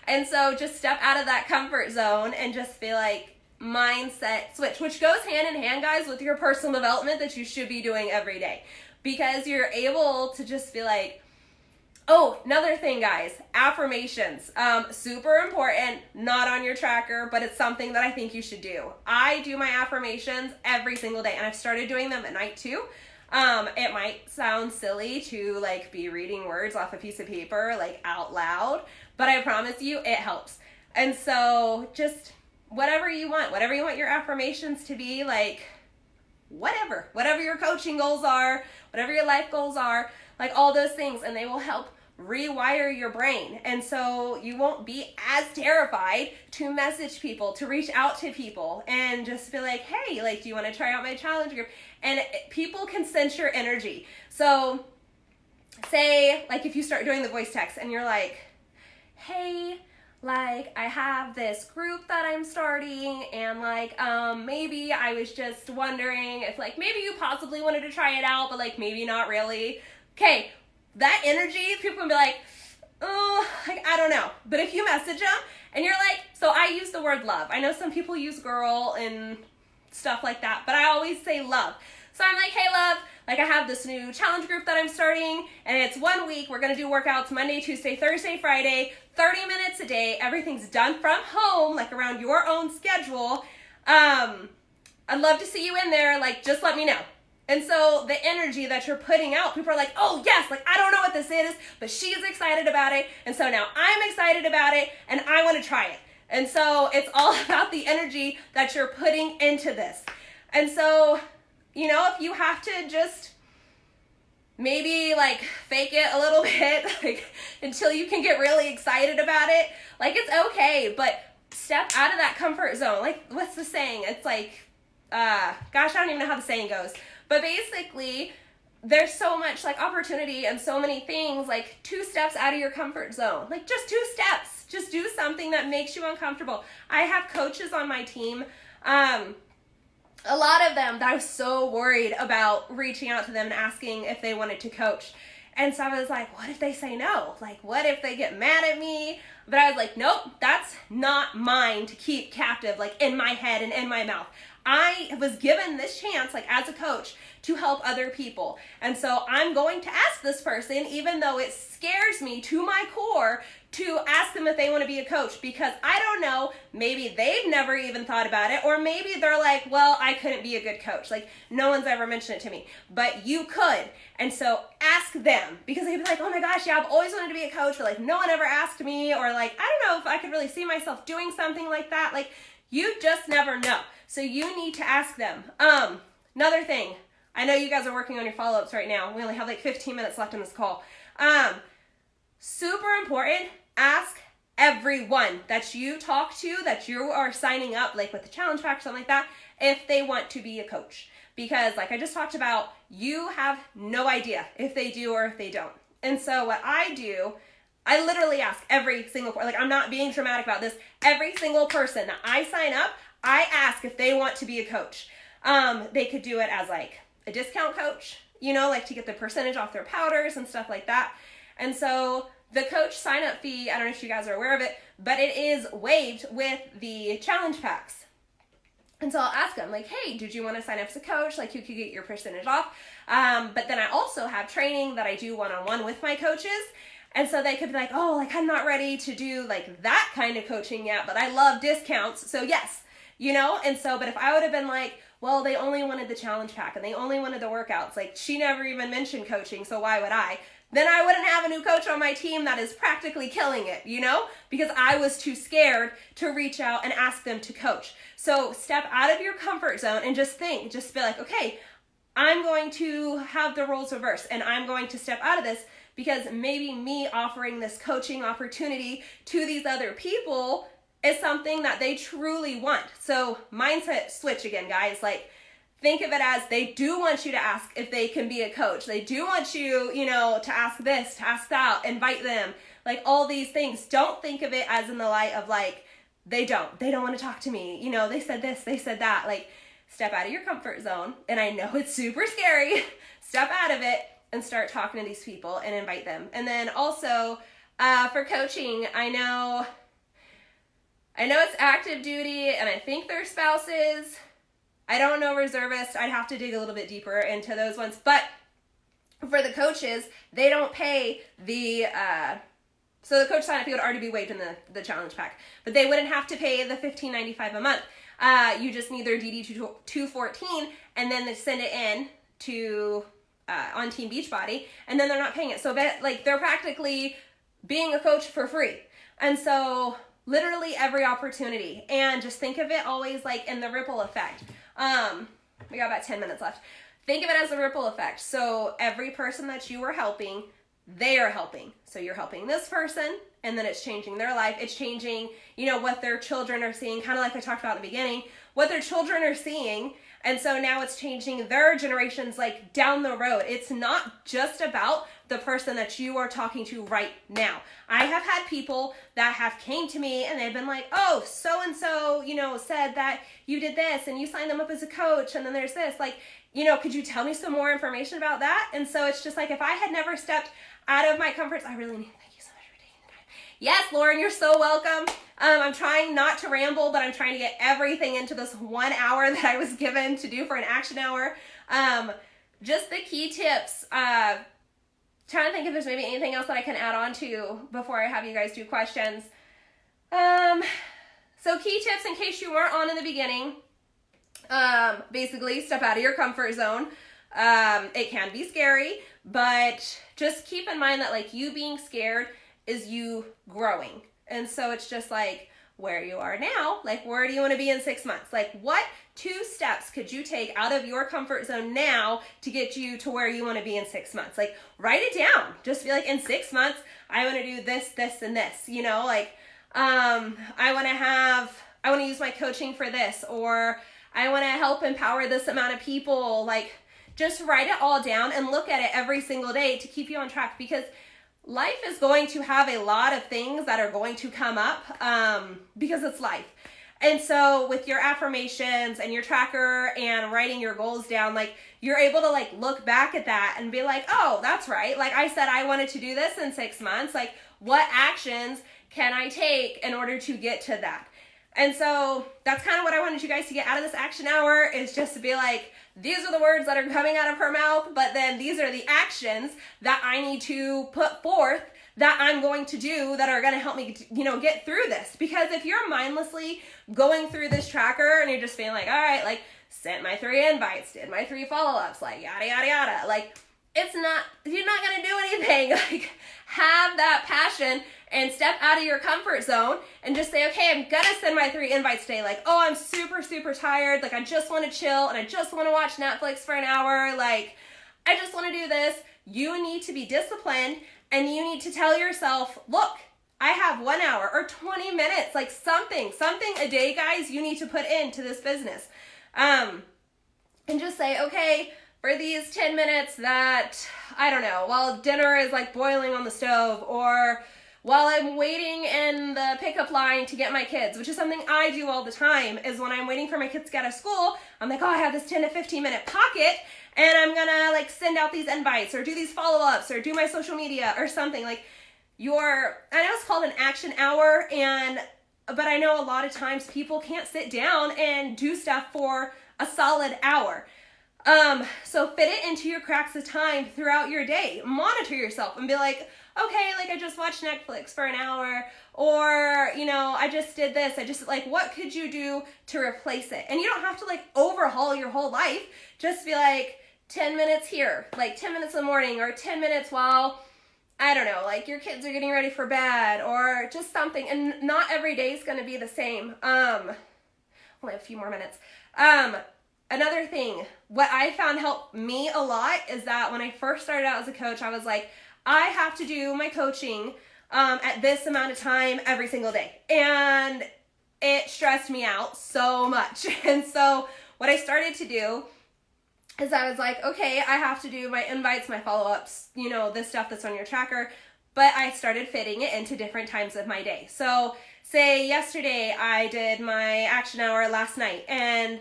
And so just step out of that comfort zone and just be like, mindset switch, which goes hand in hand, guys, with your personal development that you should be doing every day. Because you're able to just be like, oh, another thing, guys, affirmations. Super important, not on your tracker, but it's something that I think you should do. I do my affirmations every single day, and I've started doing them at night too. It might sound silly to like be reading words off a piece of paper like out loud, but I promise you it helps. And so just whatever you want your affirmations to be, like whatever your coaching goals are, whatever your life goals are, like all those things, and they will help rewire your brain. And so you won't be as terrified to message people, to reach out to people and just be like, hey, like, do you want to try out my challenge group? And people can sense your energy. So say, like, if you start doing the voice text and you're like, hey, like, I have this group that I'm starting, and like, maybe I was just wondering if, like, maybe you possibly wanted to try it out, but like, maybe not really. Okay, that energy, people can be like, oh, like, I don't know. But if you message them and you're like, so I use the word love. I know some people use girl and stuff like that, but I always say love. So I'm like, hey, love, like, I have this new challenge group that I'm starting, and it's 1 week. We're going to do workouts Monday, Tuesday, Thursday, Friday, 30 minutes a day. Everything's done from home, like around your own schedule. I'd love to see you in there. Like, just let me know. And so the energy that you're putting out, people are like, oh, yes, like, I don't know what this is, but she's excited about it. And so now I'm excited about it, and I want to try it. And so it's all about the energy that you're putting into this. And so, you know, if you have to just maybe like fake it a little bit, like, until you can get really excited about it, like, it's okay, but step out of that comfort zone. Like, what's the saying? It's like, gosh, I don't even know how the saying goes, but basically there's so much like opportunity and so many things, like 2 steps out of your comfort zone, like just 2 steps, just do something that makes you uncomfortable. I have coaches on my team, a lot of them that I was so worried about reaching out to them and asking if they wanted to coach. And so I was like, what if they say no? Like, what if they get mad at me? But I was like, nope, that's not mine to keep captive, like, in my head and in my mouth. I was given this chance, like, as a coach, to help other people. And so I'm going to ask this person, even though it scares me to my core, to ask them if they want to be a coach, because I don't know, maybe they've never even thought about it, or maybe they're like, well, I couldn't be a good coach. Like, no one's ever mentioned it to me, but you could. And so ask them, because they'd be like, oh my gosh, yeah, I've always wanted to be a coach, but like, no one ever asked me, or like, I don't know if I could really see myself doing something like that. Like, you just never know. So you need to ask them. Another thing, I know you guys are working on your follow-ups right now. We only have like 15 minutes left in this call. Super important, ask everyone that you talk to, that you are signing up, like with the challenge pack or something like that, if they want to be a coach. Because like I just talked about, you have no idea if they do or if they don't. And so what I do, I literally ask every single, like, I'm not being dramatic about this, every single person that I sign up, I ask if they want to be a coach. They could do it as like a discount coach, you know, like to get the percentage off their powders and stuff like that. And so the coach sign up fee, I don't know if you guys are aware of it, but it is waived with the challenge packs. And so I'll ask them, like, hey, did you want to sign up as a coach? Like, you could get your percentage off. But then I also have training that I do one-on-one with my coaches. And so they could be like, oh, like, I'm not ready to do like that kind of coaching yet, but I love discounts. So yes, you know? And so, but if I would have been like, well, they only wanted the challenge pack and they only wanted the workouts, like, she never even mentioned coaching, so why would I? Then I wouldn't have a new coach on my team that is practically killing it, you know? Because I was too scared to reach out and ask them to coach. So step out of your comfort zone and just think, just be like, okay, I'm going to have the roles reversed and I'm going to step out of this because maybe me offering this coaching opportunity to these other people is something that they truly want. So mindset switch again, guys. Like, think of it as they do want you to ask if they can be a coach. They do want you, you know, to ask this, to ask that, invite them, like all these things. Don't think of it as in the light of like, they don't want to talk to me. You know, they said this, they said that. Like, step out of your comfort zone. And I know it's super scary. Step out of it and start talking to these people and invite them. And then also for coaching, I know it's active duty and I think they're spouses. I don't know reservists. I'd have to dig a little bit deeper into those ones. But for the coaches, they don't pay the, so the coach sign-up fee would already be waived in the challenge pack. But they wouldn't have to pay the $15.95 a month. You just need their DD-214 and then they send it in to on Team Beachbody and then they're not paying it. So that, like, they're practically being a coach for free. And so literally every opportunity. And just think of it always like in the ripple effect. We got about 10 minutes left. Think of it as a ripple effect. So every person that you are helping, they are helping. So you're helping this person, and then it's changing their life. It's changing, what their children are seeing, kind of like I talked about at the beginning, what their children are seeing. And so now it's changing their generations like down the road. It's not just about the person that you are talking to right now. I have had people that have came to me and they've been like, oh, so-and-so, said that you did this and you signed them up as a coach. And then there's this, could you tell me some more information about that? And so it's just like, if I had never stepped out of my comfort, I really need, thank you so much for taking the time. Yes, Lauren, you're so welcome. I'm trying not to ramble, but I'm trying to get everything into this 1 hour that I was given to do for an action hour. Just the key tips. Trying to think if there's maybe anything else that I can add on to before I have you guys do questions. So key tips in case you weren't on in the beginning. Basically, step out of your comfort zone. It can be scary, but just keep in mind that like you being scared is you growing. And so it's just like where you are now, like where do you want to be in 6 months? Like what 2 steps could you take out of your comfort zone now to get you to where you want to be in 6 months? Like write it down. Just be like, in 6 months, I want to do this, this, and this, I want to use my coaching for this, or I want to help empower this amount of people. Like just write it all down and look at it every single day to keep you on track, because life is going to have a lot of things that are going to come up because it's life. And so with your affirmations and your tracker and writing your goals down, like you're able to like look back at that and be like, oh, that's right. Like I said, I wanted to do this in 6 months. Like what actions can I take in order to get to that? And so that's kind of what I wanted you guys to get out of this action hour, is just to be like, these are the words that are coming out of her mouth, but then these are the actions that I need to put forth that I'm going to do that are going to help me, get through this. Because if you're mindlessly going through this tracker and you're just being like, all right, like sent my 3 invites, did my 3 follow-ups, like yada, yada, yada. Like you're not going to do anything. Like have that passion and step out of your comfort zone and just say, okay, I'm going to send my 3 invites today. Like, oh, I'm super, super tired. Like I just want to chill and I just want to watch Netflix for an hour. Like I just want to do this. You need to be disciplined, and you need to tell yourself, look, I have 1 hour or 20 minutes, like something a day, guys, you need to put into this business. And just say, okay, for these 10 minutes that, I don't know, while dinner is like boiling on the stove, or while I'm waiting in the pickup line to get my kids, which is something I do all the time, is when I'm waiting for my kids to get out of school, I'm like, oh, I have this 10 to 15 minute pocket, and I'm gonna like send out these invites or do these follow-ups or do my social media or something. Like I know it's called an action hour, but I know a lot of times people can't sit down and do stuff for a solid hour. So fit it into your cracks of time throughout your day. Monitor yourself and be like, okay, like I just watched Netflix for an hour, or, I just did this. What could you do to replace it? And you don't have to like overhaul your whole life. Just be like 10 minutes here, like 10 minutes in the morning, or 10 minutes while, I don't know, like your kids are getting ready for bed, or just something. And not every day is going to be the same. Only a few more minutes. Another thing, what I found helped me a lot is that when I first started out as a coach, I was like, I have to do my coaching at this amount of time every single day. And it stressed me out so much. And so what I started to do is I was like, okay, I have to do my invites, my follow-ups, this stuff that's on your tracker. But I started fitting it into different times of my day. So say yesterday I did my action hour last night, and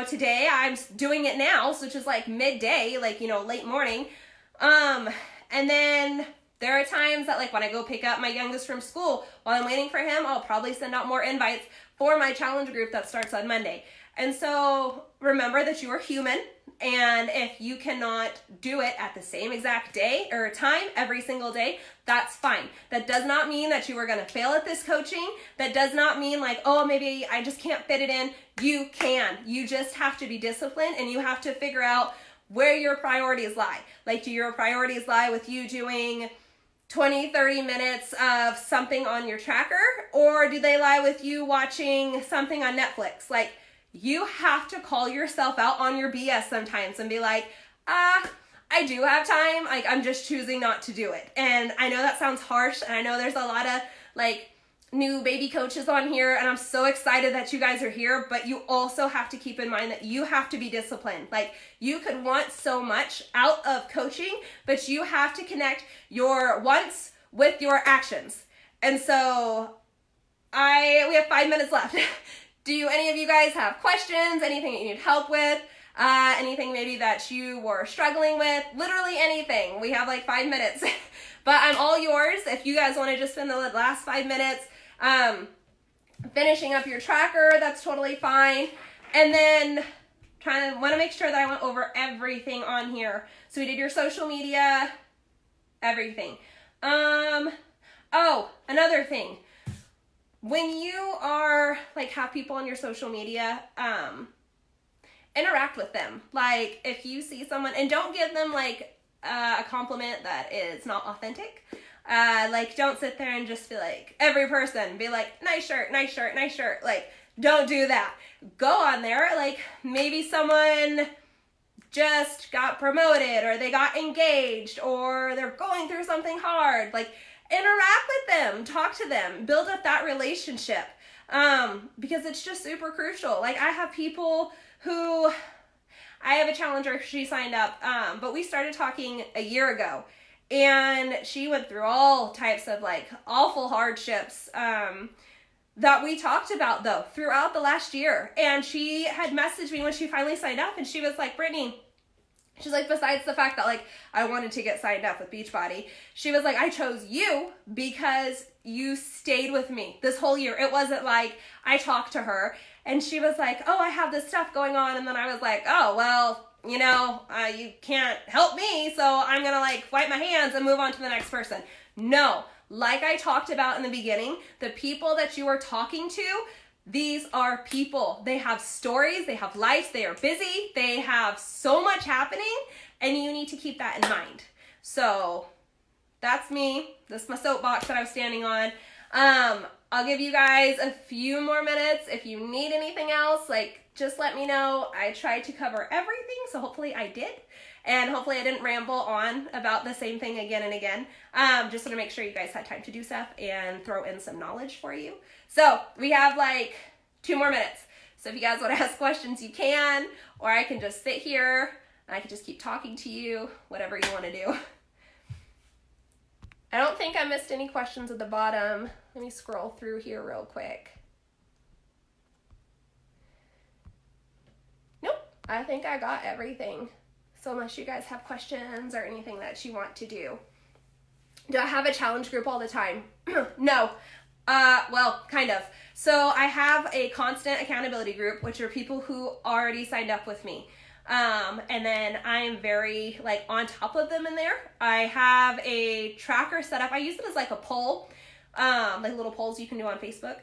today I'm doing it now, so which is like midday, like late morning. And then there are times that like when I go pick up my youngest from school, while I'm waiting for him, I'll probably send out more invites for my challenge group that starts on Monday. And so remember that you are human, and if you cannot do it at the same exact day or time every single day, that's fine. That does not mean that you are going to fail at this coaching. That does not mean like, oh, maybe I just can't fit it in. You can. You just have to be disciplined, and you have to figure out where your priorities lie. Like, do your priorities lie with you doing 20, 30 minutes of something on your tracker, or do they lie with you watching something on Netflix? Like, you have to call yourself out on your BS sometimes and be like, I I do have time. Like, I'm just choosing not to do it. And I know that sounds harsh, and I know there's a lot of like new baby coaches on here, and I'm so excited that you guys are here, but you also have to keep in mind that you have to be disciplined. Like, you could want so much out of coaching, but you have to connect your wants with your actions. And so we have 5 minutes left. Do any of you guys have questions? Anything that you need help with? Anything maybe that you were struggling with? Literally anything. We have like 5 minutes. But I'm all yours. If you guys want to just spend the last 5 minutes finishing up your tracker, that's totally fine. And then want to make sure that I went over everything on here. So we did your social media, everything. Oh, another thing. When you are like have people on your social media, interact with them. Like, if you see someone, and don't give them like a compliment that is not authentic. Like, don't sit there and just be like, every person be like, nice shirt, nice shirt, nice shirt. Like, don't do that. Go on there. Like, maybe someone just got promoted, or they got engaged, or they're going through something hard. Like, interact with them, talk to them, build up that relationship. Because it's just super crucial. Like, I have people who, I have a challenger, she signed up, but we started talking a year ago, and she went through all types of like awful hardships that we talked about though throughout the last year. And she had messaged me when she finally signed up, and she was like, Brittany, she's like, besides the fact that like I wanted to get signed up with Beachbody, she was like, I chose you because you stayed with me this whole year. It wasn't like I talked to her and she was like, oh, I have this stuff going on, and then I was like, oh, well, you know, you can't help me, so I'm gonna like wipe my hands and move on to the next person. No, like I talked about in the beginning, the people that you are talking to, these are people. They have stories, they have lives, they are busy, they have so much happening, and you need to keep that in mind. So that's me. This is my soapbox that I'm standing on. I'll give you guys a few more minutes. If you need anything else, like, just let me know. I tried to cover everything, so hopefully I did. And hopefully I didn't ramble on about the same thing again and again. Just want to make sure you guys had time to do stuff and throw in some knowledge for you. So we have like 2 more minutes. So if you guys want to ask questions, you can, or I can just sit here and I can just keep talking to you, whatever you want to do. I don't think I missed any questions at the bottom. Let me scroll through here real quick. Nope, I think I got everything. So unless you guys have questions or anything that you want to do. Do I have a challenge group all the time? No. Well, kind of. So I have a constant accountability group, which are people who already signed up with me. And then I'm very like on top of them in there. I have a tracker set up. I use it as like a poll, like little polls you can do on Facebook.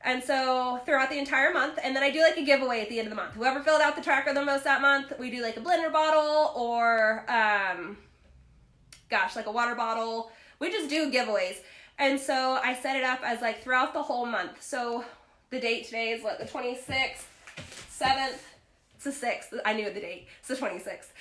And so throughout the entire month, and then I do like a giveaway at the end of the month. Whoever filled out the tracker the most that month, we do like a blender bottle or, like a water bottle. We just do giveaways. And so I set it up as like throughout the whole month. So the date today is what, the 26th, 7th, it's the 6th. I knew the date. It's the 26th.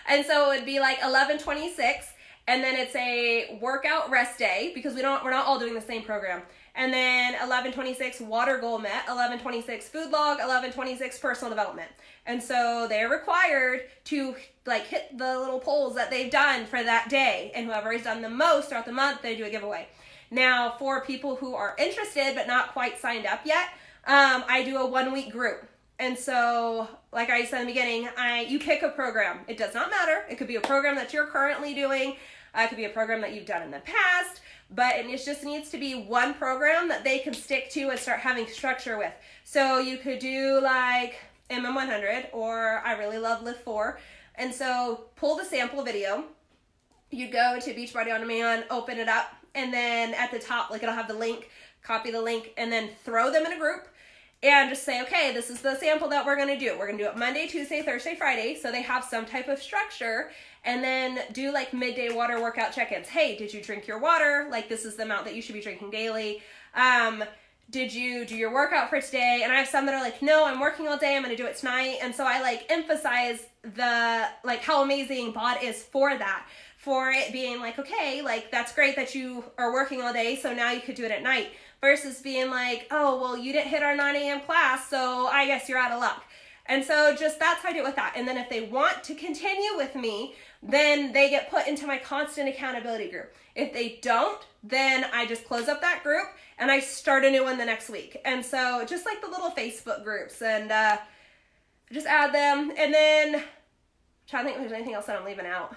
And so it would be like 11/26, and then it's a workout rest day because we're not all doing the same program. And then 11/26 water goal met, 11/26 food log, 11/26 personal development. And so they're required to like hit the little polls that they've done for that day. And whoever has done the most throughout the month, they do a giveaway. Now, for people who are interested but not quite signed up yet, I do a 1-week group. And so, like I said in the beginning, you pick a program. It does not matter. It could be a program that you're currently doing. It could be a program that you've done in the past. But it just needs to be one program that they can stick to and start having structure with. So you could do like MM100, or I really love Lift 4. And so pull the sample video. You go to Beachbody On Demand, open it up, and then at the top, like it'll have the link, copy the link, and then throw them in a group. And just say, okay, this is the sample that we're going to do. We're going to do it Monday, Tuesday, Thursday, Friday. So they have some type of structure. And then do like midday water workout check-ins. Hey, did you drink your water? Like, this is the amount that you should be drinking daily. did you do your workout for today? And I have some that are like, no, I'm working all day, I'm gonna do it tonight. And so I like emphasize the like how amazing BOD is for that, for it being like, okay, like that's great that you are working all day, so now you could do it at night, versus being like, oh, well, you didn't hit our 9 a.m. class, so I guess you're out of luck. And so just that's how I do it with that. And then if they want to continue with me, then they get put into my constant accountability group. If they don't, then I just close up that group and I start a new one the next week. And so just like the little Facebook groups, and just add them. And then I'm trying to think if there's anything else that I'm leaving out.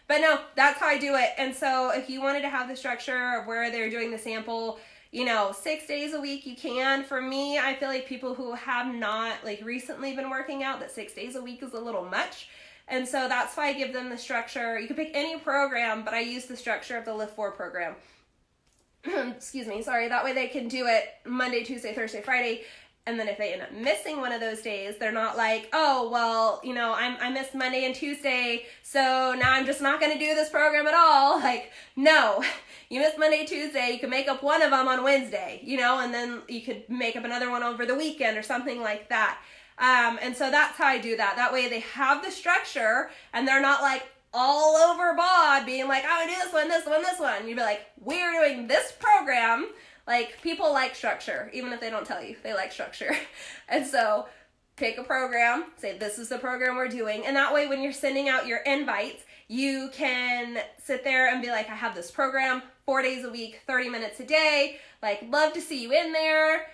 But no, that's how I do it. And so if you wanted to have the structure of where they're doing the sample, 6 days a week, you can. For me, I feel like people who have not like recently been working out, that 6 days a week is a little much. And so that's why I give them the structure. You can pick any program, but I use the structure of the Lift 4 program. Excuse me, sorry. That way they can do it Monday, Tuesday, Thursday, Friday. And then if they end up missing one of those days, they're not like, oh, well, I missed Monday and Tuesday, so now I'm just not going to do this program at all. Like, no, you missed Monday, Tuesday, you can make up one of them on Wednesday, and then you could make up another one over the weekend or something like that. And so that's how I do that. That way they have the structure and they're not like all over BOD being like, I would do this one, this one, this one. You'd be like, we're doing this program. Like, people like structure, even if they don't tell you, they like structure. And so pick a program, say this is the program we're doing. And that way when you're sending out your invites, you can sit there and be like, I have this program 4 days a week, 30 minutes a day. Like, love to see you in there.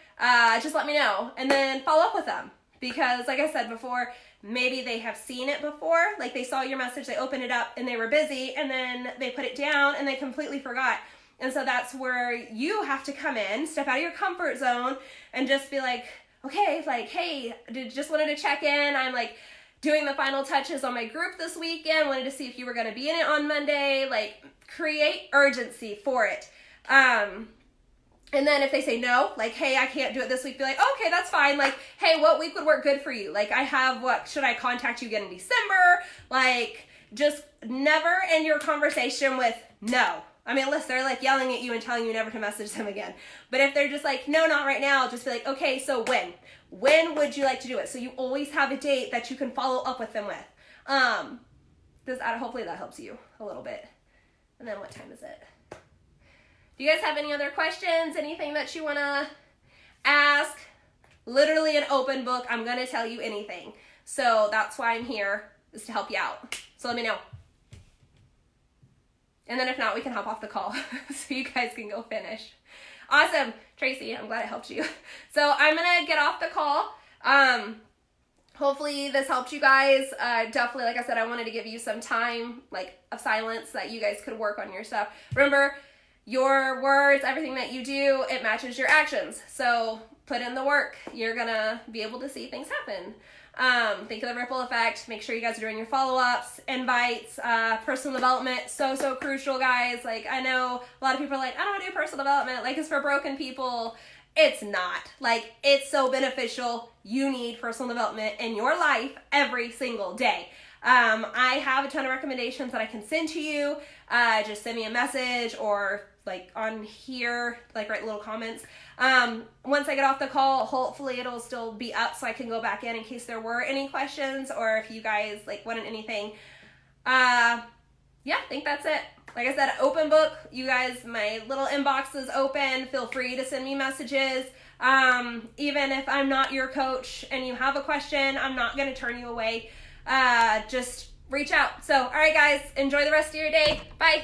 Just let me know. And then follow up with them. Because like I said before, maybe they have seen it before. Like, they saw your message, they opened it up and they were busy, and then they put it down and they completely forgot. And so that's where you have to come in, step out of your comfort zone, and just be like, okay, like, hey, just wanted to check in. I'm like doing the final touches on my group this weekend. Wanted to see if you were going to be in it on Monday. Like, create urgency for it. And then if they say no, like, hey, I can't do it this week, be like, okay, that's fine. Like, hey, what week would work good for you? Like, should I contact you again in December? Like, just never end your conversation with no. I mean, unless they're like yelling at you and telling you never to message them again. But if they're just like, no, not right now, just be like, okay, so when? When would you like to do it? So you always have a date that you can follow up with them with. Hopefully that helps you a little bit. And then what time is it? Do you guys have any other questions? Anything that you want to ask? Literally an open book. I'm going to tell you anything. So that's why I'm here, is to help you out. So let me know. And then if not, we can hop off the call so you guys can go finish. Awesome. Tracy, I'm glad it helped you. So I'm going to get off the call. Hopefully this helped you guys. Definitely, like I said, I wanted to give you some time of silence that you guys could work on your stuff. Remember, your words, everything that you do, it matches your actions. So put in the work. You're going to be able to see things happen. Think of the ripple effect. Make sure you guys are doing your follow-ups, invites, personal development. So crucial, guys. Like, I know a lot of people are like, I don't want to do personal development. Like, it's for broken people. It's not. Like, it's so beneficial. You need personal development in your life every single day. I have a ton of recommendations that I can send to you. Just send me a message or on here, write little comments. Once I get off the call, hopefully it'll still be up so I can go back in case there were any questions, or if you guys wanted anything. Yeah, I think that's it. Like I said, open book. You guys, my little inbox is open. Feel free to send me messages. Even if I'm not your coach and you have a question, I'm not going to turn you away. Just reach out. So, all right, guys, enjoy the rest of your day. Bye.